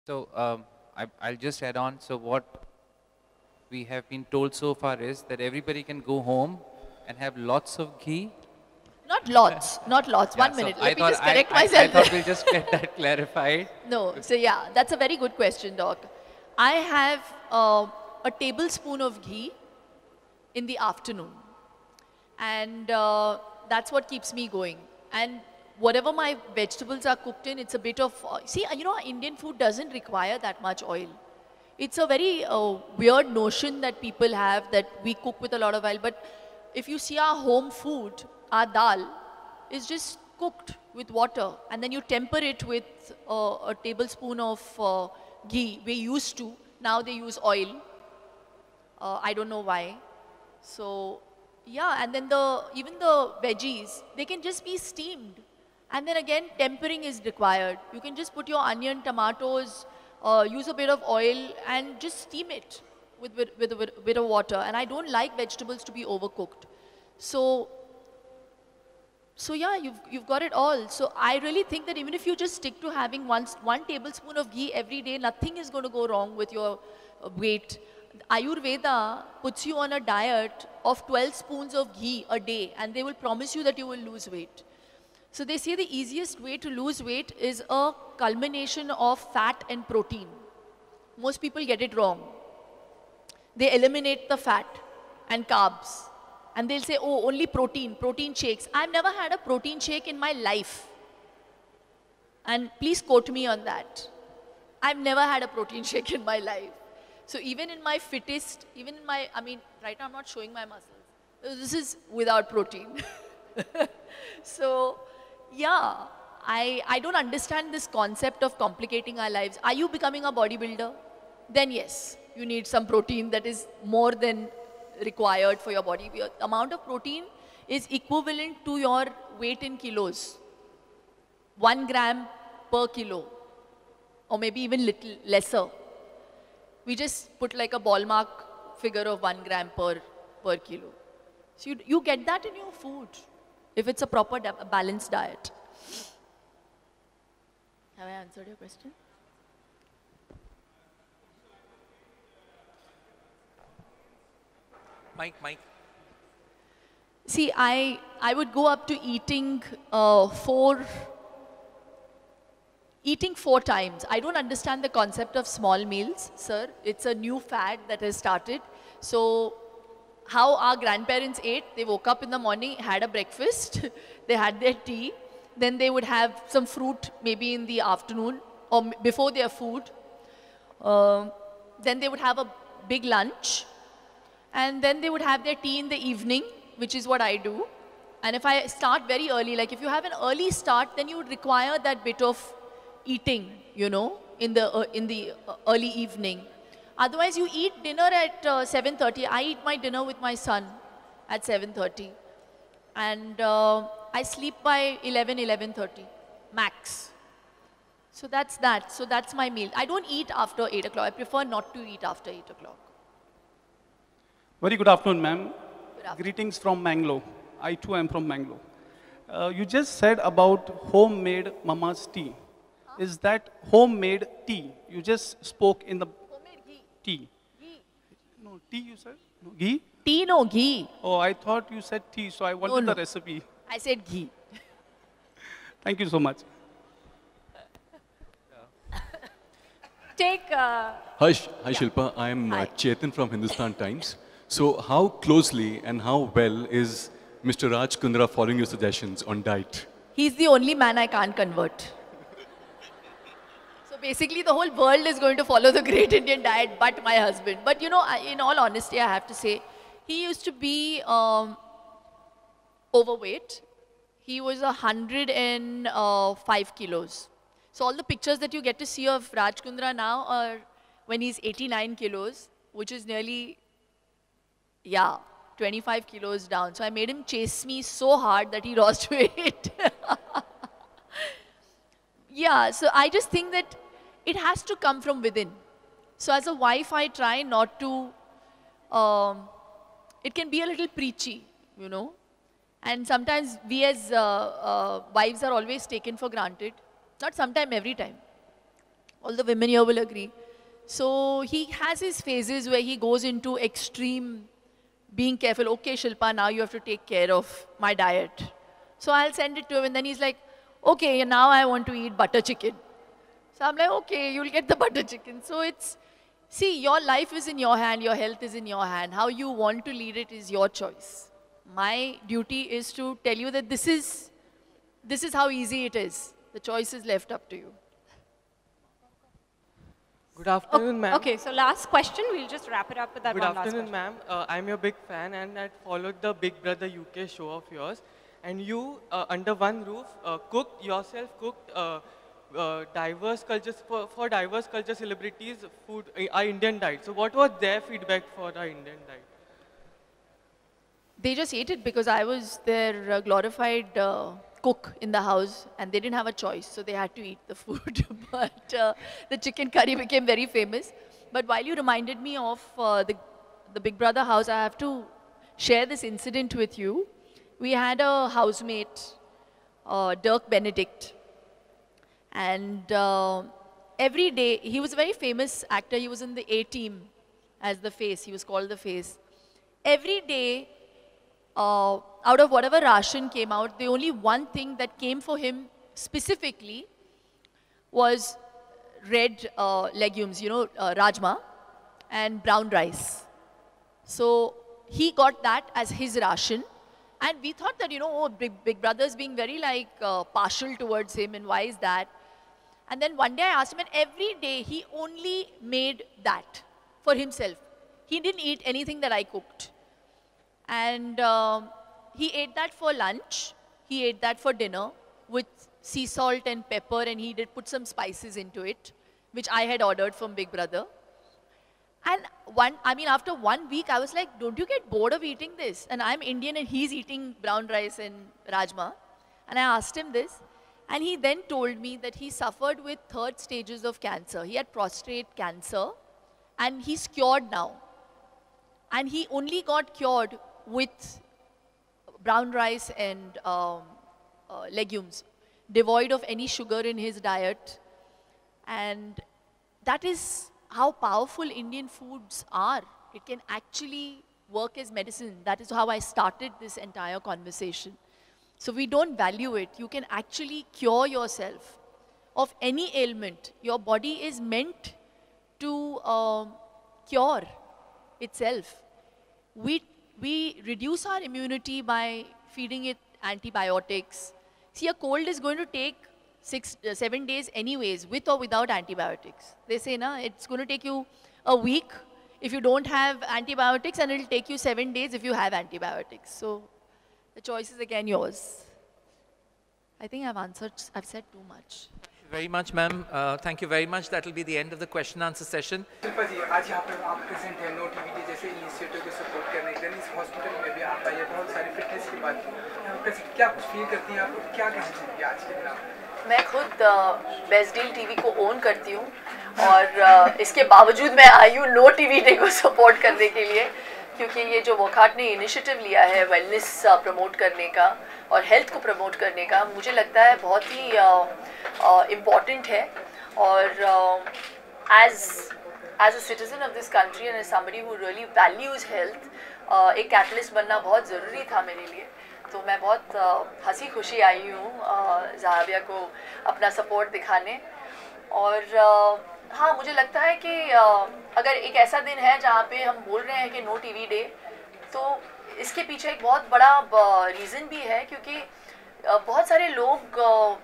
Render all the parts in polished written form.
So I'll just add on. So what we have been told so far is that everybody can go home and have lots of ghee. Not lots, not lots. Yeah, 1 so minute. I Let me thought just correct I myself. thought we'll just get that clarified. No, so yeah, that's a very good question, Doc. I have a tablespoon of ghee in the afternoon, and that's what keeps me going. And whatever my vegetables are cooked in, it's a bit of, see, you know, Indian food doesn't require that much oil. It's a very weird notion that people have that we cook with a lot of oil, but if you see our home food, our dal is just cooked with water, and then you temper it with a tablespoon of ghee. We used to, now they use oil. I don't know why. So yeah, and then even the veggies, they can just be steamed. And then again, tempering is required. You can just put your onion, tomatoes, use a bit of oil and just steam it with a bit of water. And I don't like vegetables to be overcooked. So yeah, you've got it all. So I really think that even if you just stick to having one tablespoon of ghee every day, nothing is going to go wrong with your weight. Ayurveda puts you on a diet of 12 spoons of ghee a day, and they will promise you that you will lose weight. So they say the easiest way to lose weight is a culmination of fat and protein. Most people get it wrong. They eliminate the fat and carbs. And they'll say, oh, only protein shakes. I've never had a protein shake in my life. And please quote me on that. I've never had a protein shake in my life. So even in my fittest, even in my, I mean, right now I'm not showing my muscles. This is without protein. So, yeah, I don't understand this concept of complicating our lives. Are you becoming a bodybuilder? Then yes, you need some protein that is more than required for your body. The amount of protein is equivalent to your weight in kilos. 1 gram per kilo, or maybe even little lesser. We just put like a ballpark figure of 1 gram per kilo. So you get that in your food if it's a proper balanced diet. Have I answered your question? Mike. See, I would go up to eating eating 4 times. I don't understand the concept of small meals, sir. It's a new fad that has started. So how our grandparents ate, they woke up in the morning, had a breakfast, they had their tea, then they would have some fruit maybe in the afternoon or before their food. Then they would have a big lunch, and then they would have their tea in the evening, which is what I do. And if I start very early, like if you have an early start, then you would require that bit of eating, you know, in the early evening. Otherwise, you eat dinner at 7:30. I eat my dinner with my son at 7:30. And I sleep by 11:30, max. So that's that. So that's my meal. I don't eat after 8 o'clock. I prefer not to eat after 8 o'clock. Very good afternoon, ma'am. Good afternoon. Greetings from Mangalore. I too am from Mangalore. You just said about homemade mama's tea. Is that homemade tea? You just spoke in the Homemade ghee. tea. Ghee. No, tea you said? No, ghee? Tea, no ghee. Oh, I thought you said tea, so I wanted no. the recipe. I said ghee. Thank you so much. Take. Hi, Shilpa. I am Hi. Chetan from Hindustan Times. So how closely and how well is Mr. Raj Kundra following your suggestions on diet? He's the only man I can't convert. So basically, the whole world is going to follow the great Indian diet, but my husband. But you know, in all honesty, I have to say, he used to be overweight. He was 105 kilos. So all the pictures that you get to see of Raj Kundra now are when he's 89 kilos, which is nearly, 25 kilos down. So I made him chase me so hard that he lost weight. Yeah, so I just think that it has to come from within. So as a wife, I try not to, it can be a little preachy, you know. And sometimes we as wives are always taken for granted. Not sometime, every time. All the women here will agree. So he has his phases where he goes into extreme being careful. Okay, Shilpa, now you have to take care of my diet. So I'll send it to him and then he's like, okay, now I want to eat butter chicken. So I'm like, okay, you'll get the butter chicken. So it's, see, your life is in your hand, your health is in your hand. How you want to lead it is your choice. My duty is to tell you that this is how easy it is. The choice is left up to you. Good afternoon, ma'am. Okay, so last question. We'll just wrap it up with that Good one last afternoon, question. ma'am. I'm your big fan and I followed the Big Brother UK show of yours. And you, under one roof, cooked diverse cultures, for diverse culture celebrities, food, our Indian diet. So what was their feedback for our Indian diet? They just ate it because I was their glorified cook in the house and they didn't have a choice, so they had to eat the food. But the chicken curry became very famous. But while you reminded me of the Big Brother house, I have to share this incident with you. We had a housemate, Dirk Benedict, and every day, he was a very famous actor. He was in the A-Team as the face. He was called the face. Every day, out of whatever ration came out, the only one thing that came for him specifically was red legumes, rajma and brown rice. So he got that as his ration. And we thought that, Big Brother's being very partial towards him, and why is that? And then one day I asked him, and every day he only made that for himself. He didn't eat anything that I cooked. And he ate that for lunch, he ate that for dinner with sea salt and pepper, and he did put some spices into it, which I had ordered from Big Brother. And after 1 week, I was like, don't you get bored of eating this? And I'm Indian and he's eating brown rice and rajma. And I asked him this. And he then told me that he suffered with 3rd stages of cancer. He had prostate cancer and he's cured now. And he only got cured with brown rice and legumes, devoid of any sugar in his diet. And that is how powerful Indian foods are. It can actually work as medicine. That is how I started this entire conversation. So we don't value it. You can actually cure yourself of any ailment. Your body is meant to cure itself. We reduce our immunity by feeding it antibiotics. See, a cold is going to take 7 days anyways, with or without antibiotics. They say, it's going to take you a week if you don't have antibiotics, and it'll take you 7 days if you have antibiotics. So the choice is again yours. I think I've said too much. Very much, ma'am. Thank you very much. That will be the end of the question and answer session. Shilpa जी, आज यहाँ पर आप present हैं no TV जैसे initiative को support करने के लिए इस हॉस्पिटल में भी आप आइए, बहुत सारी फिटनेस की बात की। क्या कुछ फील करती हैं आप, क्या कहना चाहेंगे आज के दिन आप? मैं खुद बेस्ट डील टीवी को ओन करती हूँ और इसके बावजूद मैं आई हूँ नो टीवी डे को सपोर्ट करने के लिए, क्योंकि ये जो वोकाट ने इनिशिएटिव लिया है वेलनेस प्रमोट करने का और हेल्थ को प्रमोट करने का, मुझे लगता है बहुत ही इम्पॉर्टेंट है. और as a citizen of this country and as somebody who really values health, एक कैटलिस्ट बनना बहुत ज़रूरी था मेरे लिए. तो मैं बहुत हंसी खुशी आई हूँ ज़ाहबिया को अपना सपोर्ट दिखाने. और हाँ, मुझे लगता है कि अगर एक ऐसा दिन है जहाँ पे हम बोल रहे हैं कि नो टीवी डे, तो इसके पीछे एक बहुत बड़ा रीज़न भी है, क्योंकि बहुत सारे लोगों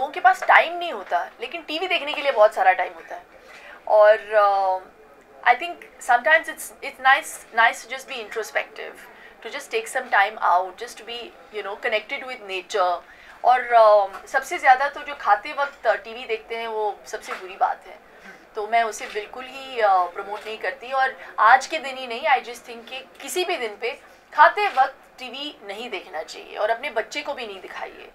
के पास टाइम नहीं होता, लेकिन टीवी देखने के लिए बहुत सारा टाइम होता है. और I think sometimes it's nice to just be introspective, to just take some time out, just to be connected with nature. और सबसे ज़्यादा तो जो खाते वक्त टीवी देखते हैं वो सबसे बुरी बात है, तो मैं उसे बिल्कुल ही प्रमोट नहीं करती. और आज के दिन ही नहीं, आई जस्ट थिंक कि किसी भी दिन पे खाते वक्त टीवी नहीं देखना चाहिए, और अपने बच्चे को भी नहीं दिखाइए,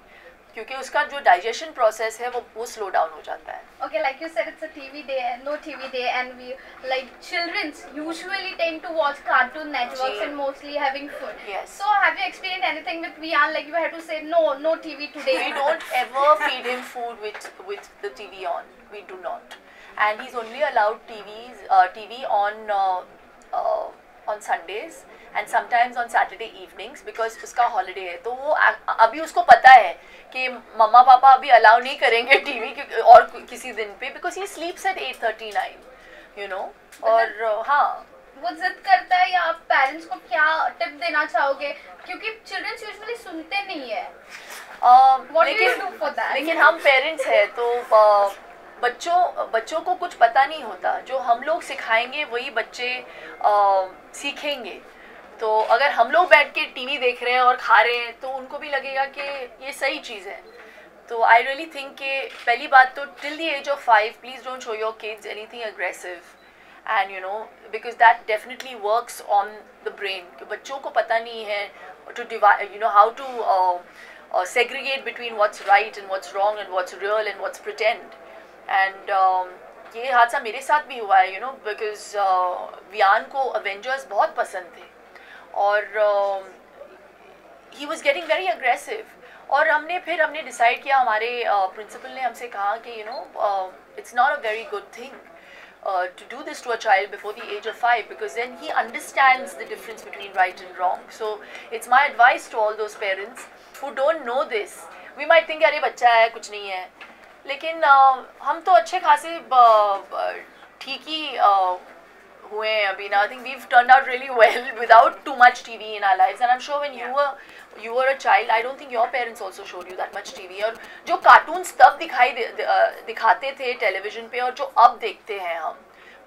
क्योंकि उसका जो डाइजेशन प्रोसेस है वो स्लो डाउन हो जाता है. Okay, like you said, it's a TV day and no TV day, and we childrens usually tend to watch Cartoon Networks and mostly having food. Yes. So have you experienced anything with Vian, like you had to say no TV today? We don't ever feed him food with the TV on. we do not. And he's only allowed TV on Sundays and sometimes on Saturday evenings because उसका holiday है. तो वो अभी उसको पता है कि मम्मा पापा अभी allow नहीं करेंगे TV और किसी दिन पे because he sleeps at 8:39, you know. और हाँ, वो जिद करता है, या आप पेरेंट्स को क्या टिप देना चाहोगे, क्योंकि चिल्ड्रंस यूजुअली सुनते नहीं है. लेकिन हम पेरेंट्स हैं तो बच्चों को कुछ पता नहीं होता. जो हम लोग सिखाएंगे वही बच्चे सीखेंगे. तो अगर हम लोग बैठ के टीवी देख रहे हैं और खा रहे हैं तो उनको भी लगेगा कि ये सही चीज़ है. तो आई रियली थिंक कि पहली बात तो till the age of 5 please don't show your kids anything aggressive. And you know, because that definitely works on the brain. कि बच्चों को पता नहीं है to divide, you know, how to segregate between what's right and what's wrong and what's real and what's pretend. And ये हादसा मेरे साथ भी हुआ है, you know, because वियान को Avengers बहुत पसंद थे और he was getting very aggressive. और हमने डिसाइड किया, हमारे प्रिंसिपल ने हमसे कहा कि you know, it's not a very good thing to do this to a child before the age of 5 because then he understands the difference between right and wrong. So it's my advice to all those parents who don't know this. We might think अरे बच्चा है कुछ नहीं है, लेकिन हम तो अच्छे खासे ठीक ही हुए हैं अभी. Now I think we've turned out really well without too much TV in our lives, and I'm sure when you were a child, I don't think your parents also showed you that much TV. और जो cartoons तब दिखाते थे television पे और जो अब देखते हैं हम,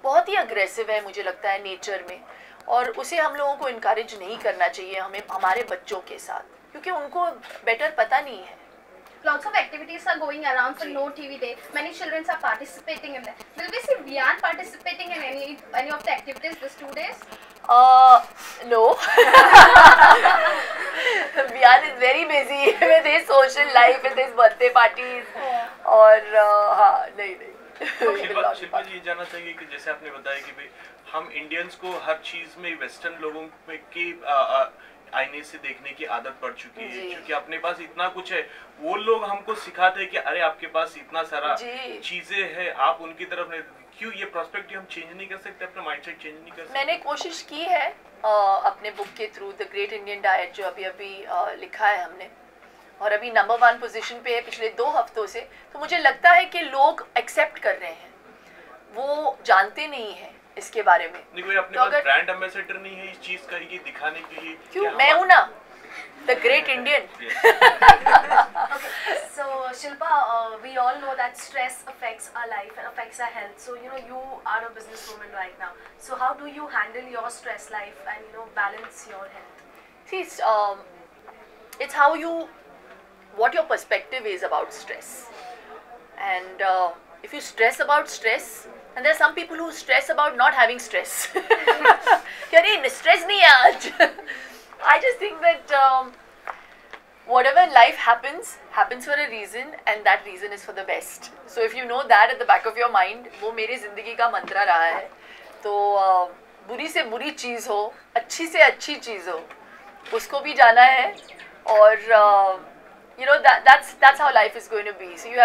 बहुत ही अग्रेसिव है मुझे लगता है नेचर में, और उसे हम लोगों को इनकरेज नहीं करना चाहिए हमें हमारे बच्चों के साथ, क्योंकि उनको बेटर पता नहीं है. Lots of activities are going around for No TV Day. Many children are participating in them. Will we see Vian participating in any of the activities this 2 days? No. Vian is very busy with his social life, with his birthday parties. और हाँ नहीं. शिल्पा जी ये जानना चाहिए कि जैसे आपने बताया कि भाई हम इंडियंस को हर चीज में वेस्टर्न लोगों की आईने से देखने की आदत पड़ चुकी है, क्योंकि अपने पास इतना कुछ है. वो लोग हमको सिखाते हैं कि अरे आपके पास इतना सारा चीजें हैं, आप उनकी तरफ नहीं. क्यों ये पर्सपेक्टिव हम चेंज नहीं कर सकते, अपना माइंडसेट चेंज नहीं कर सकते? मैंने कोशिश की है अपने बुक के through, the great Indian diet, जो अभी लिखा है हमने, और अभी नंबर 1 पोजीशन पे है पिछले 2 हफ्तों से. तो मुझे लगता है कि लोग एक्सेप्ट कर रहे हैं, वो जानते नहीं हैं इसके बारे में. कोई अपने पास ब्रांड एम्बेसडर नहीं है इस चीज का, ये दिखाने के लिए? क्यों, मैं हूँ ना, the great Indian. So Shilpa, we all know that stress affects our life and affects our health. So you know, you are a businesswoman right now. So how do you handle your stress life and you know balance your health? See, it's how what your perspective is about stress. And if you stress about stress, and there are some people who stress about not having stress. Kya stress nahi hai aaj. I just think that whatever in life happens for a reason, and that reason is for the best. So if you know that at the back of your mind, वो मेरी ज़िंदगी का मंत्रा रहा है. तो बुरी से बुरी चीज़ हो, अच्छी से अच्छी चीज़ हो, उसको भी जाना है. और you know, that's how life is going to be. So you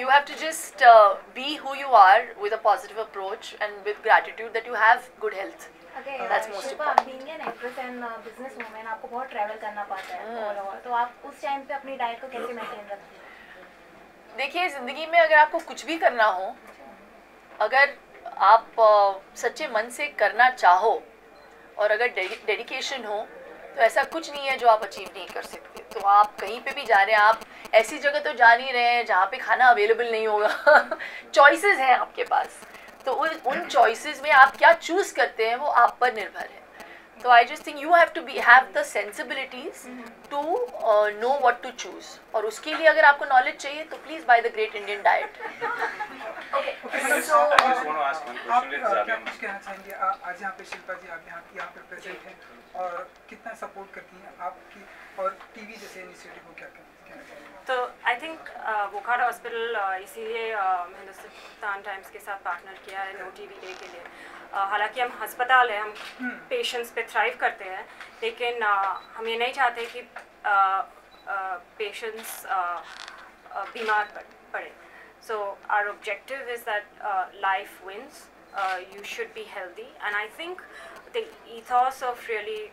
have to just be who you are with a positive approach and with gratitude that you have good health. Okay, that's most important. Being an actress and business woman, आपको बहुत travel करना पड़ता है और तो आप उस time पे अपनी डाइट को कैसे मेंटेन रखते हैं? देखिए, ज़िंदगी में अगर आपको कुछ भी करना हो, अगर आप सच्चे मन से करना चाहो और अगर डेडिकेशन हो, तो ऐसा कुछ नहीं है जो आप अचीव नहीं कर सकते. तो आप कहीं पे भी जा रहे हैं, आप ऐसी जगह तो जा नहीं रहे हैं जहाँ पे खाना अवेलेबल नहीं होगा. चॉइसेस हैं आपके पास, तो उन चॉइसेस में आप क्या चूज़ करते हैं वो आप पर निर्भर है. तो I just think you have to have the sensibilities to know what to choose, और उसके लिए अगर आपको नॉलेज चाहिए तो please buy the great Indian diet. आप क्या कुछ कहना चाहेंगे? आज यहाँ पे शिल्पा जी आप यहाँ पे प्रेजेंट हैं और कितना सपोर्ट करती हैं आपकी और टीवी जैसे इनिशिएटिव को क्या कहना चाहेंगे? तो आई थिंक वोकार्ड हॉस्पिटल इसीलिए हिंदुस्तान टाइम्स के साथ पार्टनर किया है नो टीवी डे के लिए. हालांकि हम अस्पताल है, हम पेशेंट्स पे थ्राइव करते हैं, लेकिन हम ये नहीं चाहते कि पेशेंट्स बीमार पड़े. So our objective is that life wins. You should be healthy, and I think the ethos of really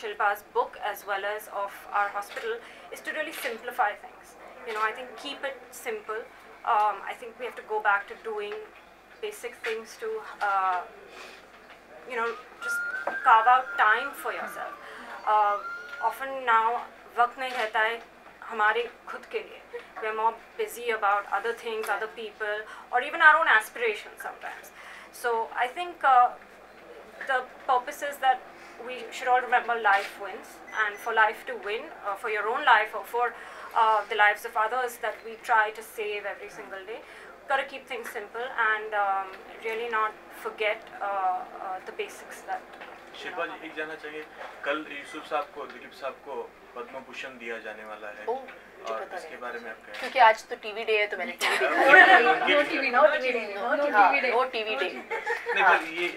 Shilpa's book as well as of our hospital is to really simplify things. You know, I think keep it simple. I think we have to go back to doing basic things to, you know, just carve out time for yourself. Often now, वक्त नहीं रहता है हमारे खुद के लिए. We are more busy about other things, other people, or even our own aspirations sometimes. So I think the purpose is that we should all remember life wins, and for life to win, for your own life or for the lives of others that we try to save every single day, gotta keep things simple and really not forget the basics that. Shilpa जी, एक जानना चाहिए, कल यूसुफ साहब को, दिलीप साहब को पद्म भूषण दिया जाने वाला है, और इसके बारे में आप कहें? क्योंकि आज तो टीवी डे है तो मैंने टीवी देखा। No TV day. नहीं, पर ये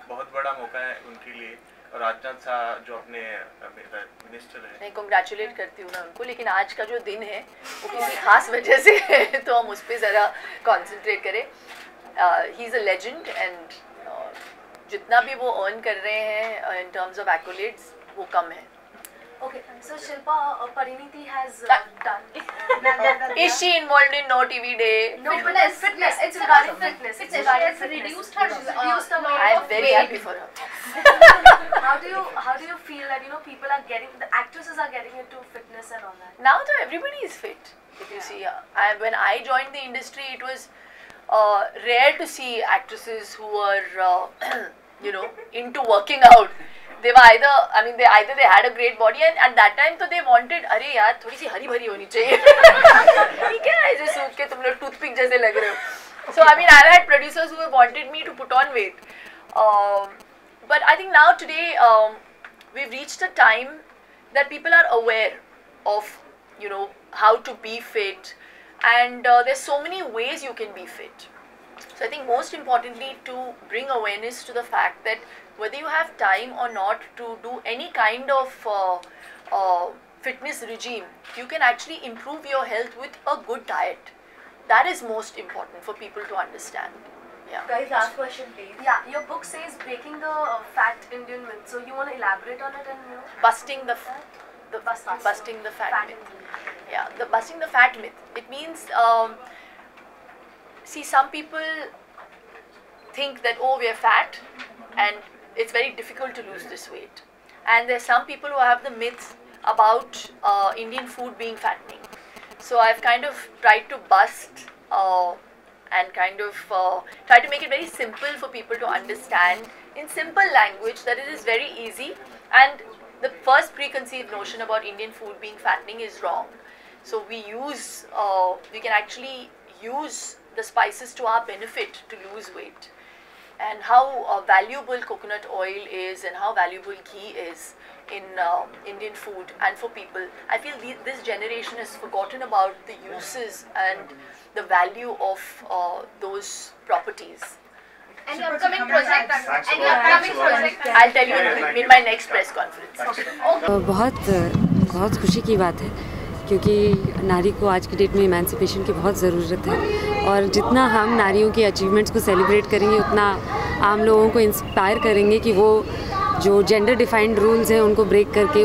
बहुत बड़ा मौका है उनके लिए, और राजनाथ साहब जो अपने मिनिस्टर हैं, मैं कांग्रेचुलेट करती हूँ ना उनको, लेकिन आज का जो दिन है वो किसी खास वजह से है तो हम उस पर ज़रा कॉन्सेंट्रेट करें। He is a legend and जितना भी वो अर्न कर रहे हैं इन टर्म्स ऑफ एक्कोलेट्स वो कम है। Okay, so Shilpa, Pariniti has done. Is she involved in No TV Day? No, but it's fitness. It's regarding fitness. It's regarding fitness. Reduced her. I am very happy for her. How do you feel that, you know, people are getting, the actresses are getting into fitness and all that? Now though everybody is fit. If you see, when I joined the industry, it was rare to see actresses who were, you know, into working out. They were either, I mean, they had a great body, and at that time, so they wanted, अरे यार थोड़ी सी हरी भरी होनी चाहिए, ठीक है, ऐसे सूख के तुम लोग टूथपिक जैसे लग रहे हो. So I mean, I've had producers who have wanted me to put on weight, but I think now today we've reached a time that people are aware of, you know, how to be fit, and there's so many ways you can be fit. So I think most importantly to bring awareness to the fact that whether you have time or not to do any kind of fitness regime, you can actually improve your health with a good diet. That is most important for people to understand. Yeah. Guys, last question please. Yeah, your book says breaking the fat Indian myth. So you want to elaborate on it and, you know? Busting the fat myth. Yeah, busting the fat myth. It means, see, some people think that, oh, we are fat and it's very difficult to lose this weight. And there's some people who have the myth about Indian food being fattening. So I've kind of tried to bust and kind of try to make it very simple for people to understand in simple language that it is very easy, and the first preconceived notion about Indian food being fattening is wrong. So we can actually use the spices to our benefit to lose weight, and how valuable coconut oil is and how valuable ghee is in Indian food and for people. I feel this generation has forgotten about the uses and the value of those properties. And your upcoming project? I'll tell you in my next press conference. बहुत खुशी की बात है, क्योंकि नारी को आज की डेट में इमेंसिपेशन की बहुत ज़रूरत है, और जितना हम नारियों की अचीवमेंट्स को सेलिब्रेट करेंगे उतना आम लोगों को इंस्पायर करेंगे कि वो जो जेंडर डिफाइंड रूल्स हैं उनको ब्रेक करके